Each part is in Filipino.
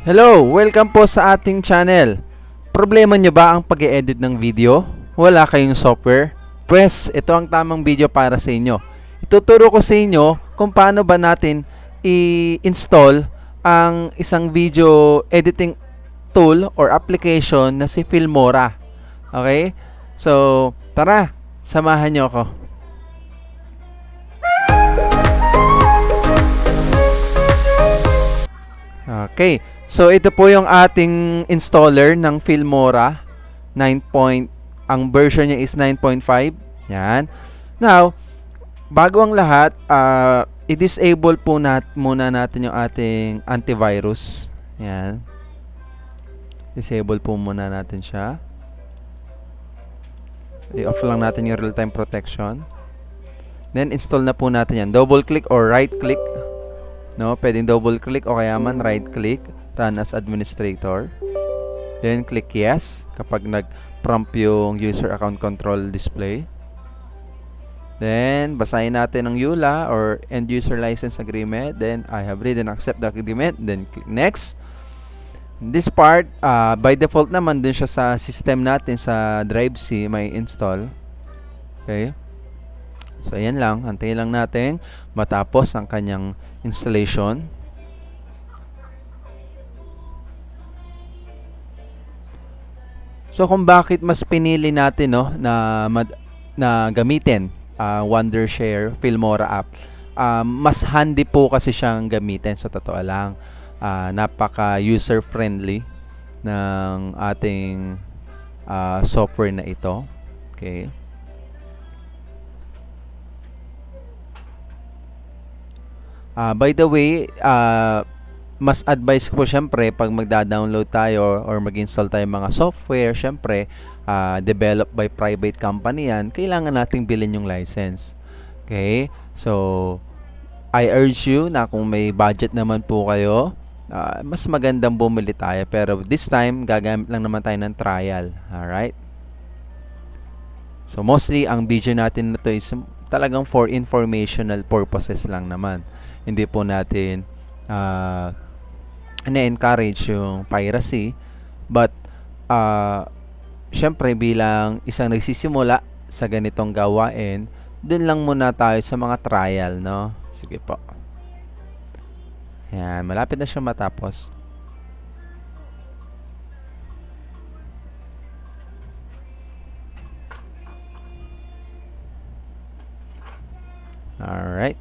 Hello! Welcome po sa ating channel. Problema nyo ba ang pag-e-edit ng video? Wala kayong software? Pwes, ito ang tamang video para sa inyo. Ituturo ko sa inyo kung paano ba natin i-install ang isang video editing tool or application na si Filmora. Okay? So, tara, samahan nyo ako. Okay. So ito po yung ating installer ng Filmora 9. Ang version niya is 9.5. Yan. Now, bago ang lahat, i-disable po muna natin yung ating antivirus. Yan. Disable po muna natin siya. I-off lang natin yung real-time protection. Then install na po natin yan. Double click or right click. No, pwedeng double click o kaya man right click, run as administrator. Then click yes kapag nag-prompt yung user account control display. Then basahin natin ang EULA or end user license agreement. Then I have read and accept the agreement. Then click next. In this part, by default naman dun siya sa system natin sa Drive C may install. Okay. So, ayan lang. Antayin lang natin matapos ang kanyang installation. So, kung bakit mas pinili natin na gamitin Wondershare Filmora app. Mas handy po kasi siyang gamitin sa totoo lang. Napaka user-friendly ng ating software na ito. Okay. By the way, mas advice ko po syempre pag magda-download tayo or mag-install tayo mga software, syempre developed by private company yan, kailangan nating bilhin yung license. Okay? So, I urge you na kung may budget naman po kayo, mas magandang bumili tayo. Pero this time, gagamit lang naman tayo ng trial. Alright? So, mostly, ang video natin na to is talagang for informational purposes lang naman. Hindi po natin na-encourage yung piracy. But, syempre, bilang isang nagsisimula sa ganitong gawain, dun lang muna tayo sa mga trial, no? Sige po. Yan, malapit na siya matapos. Alright.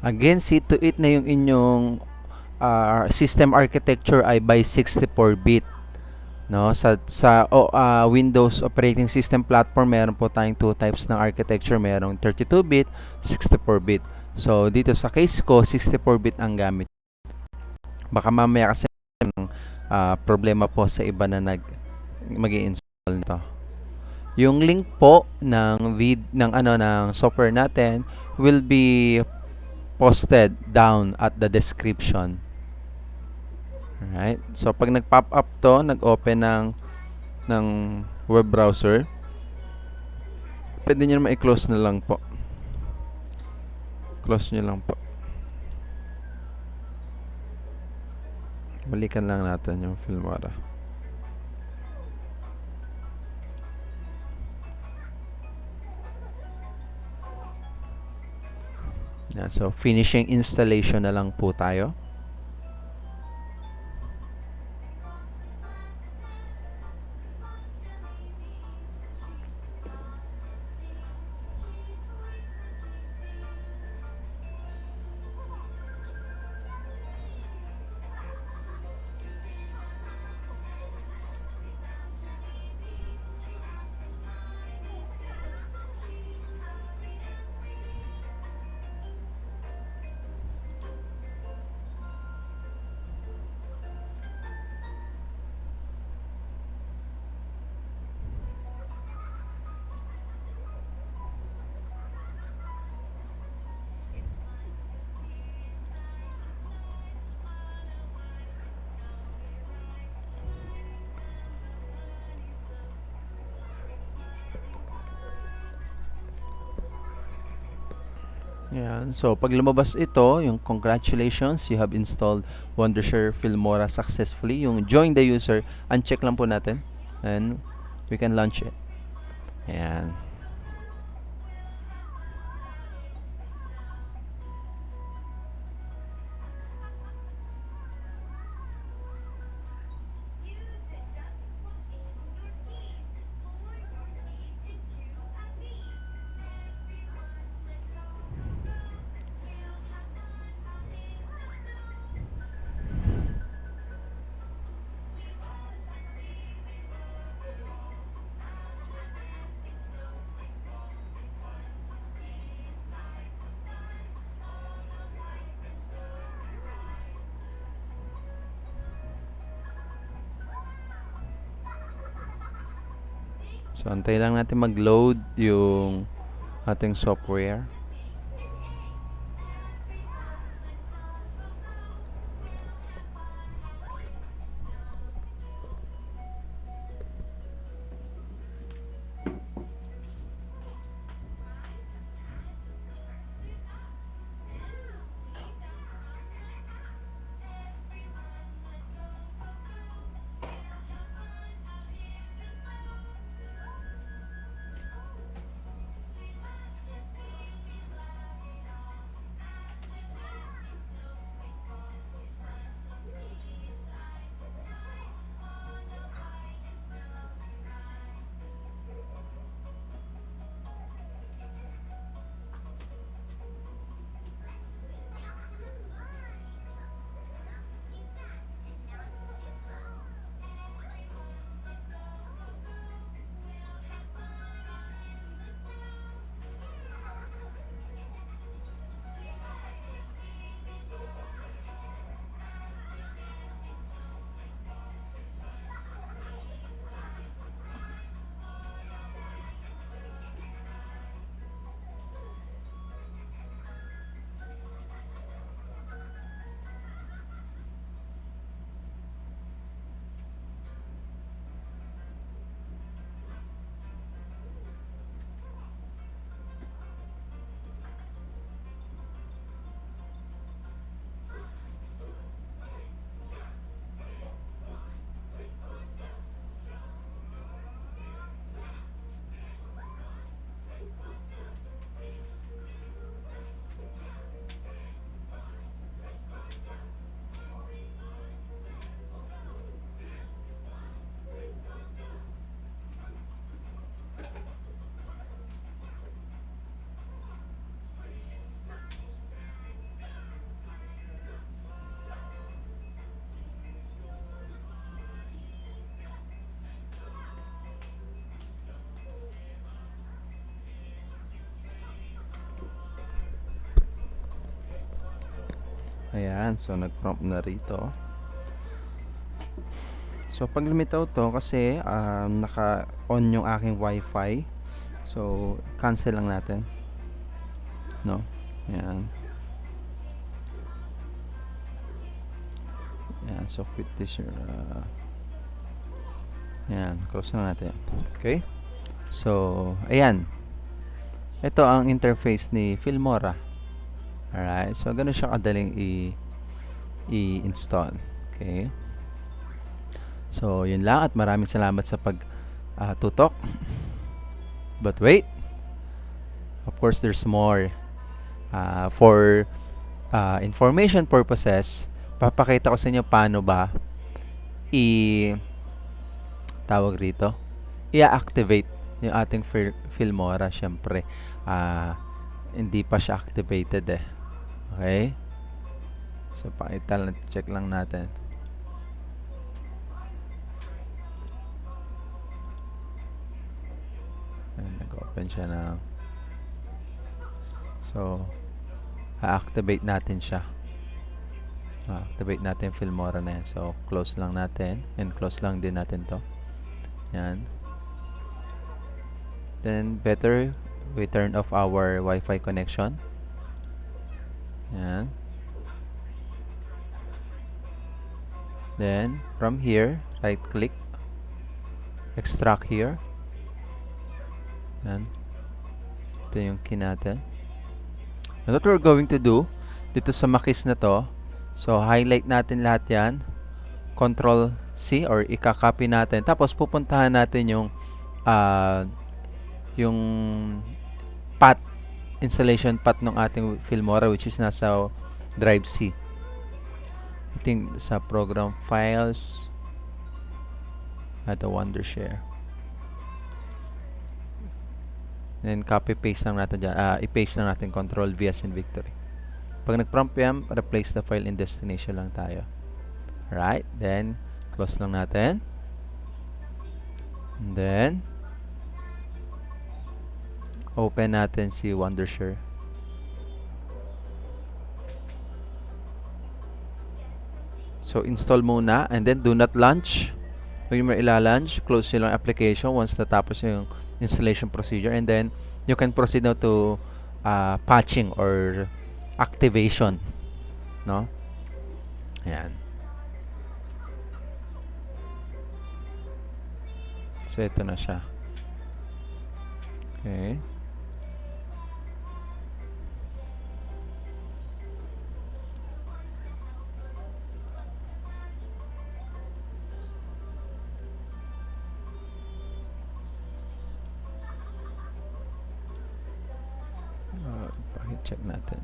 Again, see to it na yung inyong system architecture ay by 64-bit. No, sa Windows operating system platform, meron po tayong two types ng architecture, merong 32-bit, 64-bit. So dito sa case ko, 64-bit ang gamit. Baka mamaya kasi problema po sa iba na mag-i-install nito. Yung link po ng software natin will be posted down at the description. Alright. So, pag nag-pop up to, nag-open ng web browser, pwede nyo naman i-close na lang po. Close nyo lang po. Balikan lang natin yung Filmora. Yeah, so, finishing installation na lang po tayo. Ayan. So, pag lumabas ito, yung congratulations, you have installed Wondershare Filmora successfully. Yung join the user, uncheck lang po natin. And we can launch it. Ayan. So, antay lang natin mag-load yung ating software. Ayan, so nag-prompt na rito. So pag lumitaw to kasi naka-on yung aking wifi. So cancel lang natin. No? Ayan. Ayan, so quit this your ayan, close na natin. Okay? So, ayan. Ito ang interface ni Filmora. Alright, so ganun siya kadaling i-install. Okay? So, yun lang at maraming salamat sa pag-tutok. But wait, of course, there's more. For information purposes, papakita ko sa inyo paano ba tawag rito, i-activate yung ating Filmora. Syempre, hindi pa siya activated eh. Okay? So, pakita lang, check lang natin. Nag-open siya na. So, activate natin siya. Activate natin yung Filmora na yan. So, close lang natin. And close lang din natin to. Yan. Then, better we turn off our Wi-Fi connection. Yan. Then, from here, right-click. Extract here. Yan. Ito yung key natin. And what we're going to do, dito sa makis na to, so highlight natin lahat yan. Control C or ika-copy natin. Tapos pupuntahan natin yung path, installation path ng ating Filmora, which is nasa drive C. I think sa program files at the Wondershare. Then copy paste lang natin dyan. I-paste lang natin Control V as in victory. Pag nag-prompt yan, replace the file in destination lang tayo. Right, then close lang natin. And then open natin si Wondershare. So install muna and then do not launch. Huwag mo ila-launch, close nyo lang application once natapos yung installation procedure, and then you can proceed now to patching or activation, no? Ayan. So ito na siya. Okay. Check natin.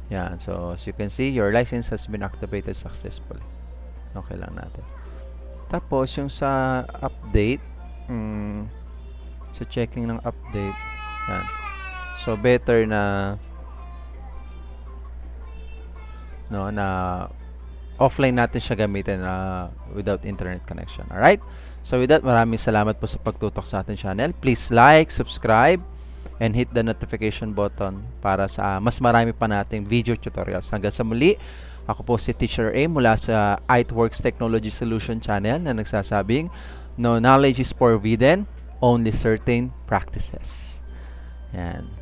Yan. So, as you can see, your license has been activated successfully. Okay lang natin. Tapos, yung sa update, sa checking ng update, yan. So, better na offline natin siya gamitin without internet connection. Alright? So, with that, maraming salamat po sa pagtutok sa ating channel. Please like, subscribe, and hit the notification button para sa mas marami pa nating video tutorials. Hanggang sa muli, ako po si Teacher A mula sa ITWorks Technology Solution Channel na nagsasabing, no knowledge is forbidden, only certain practices. Yan.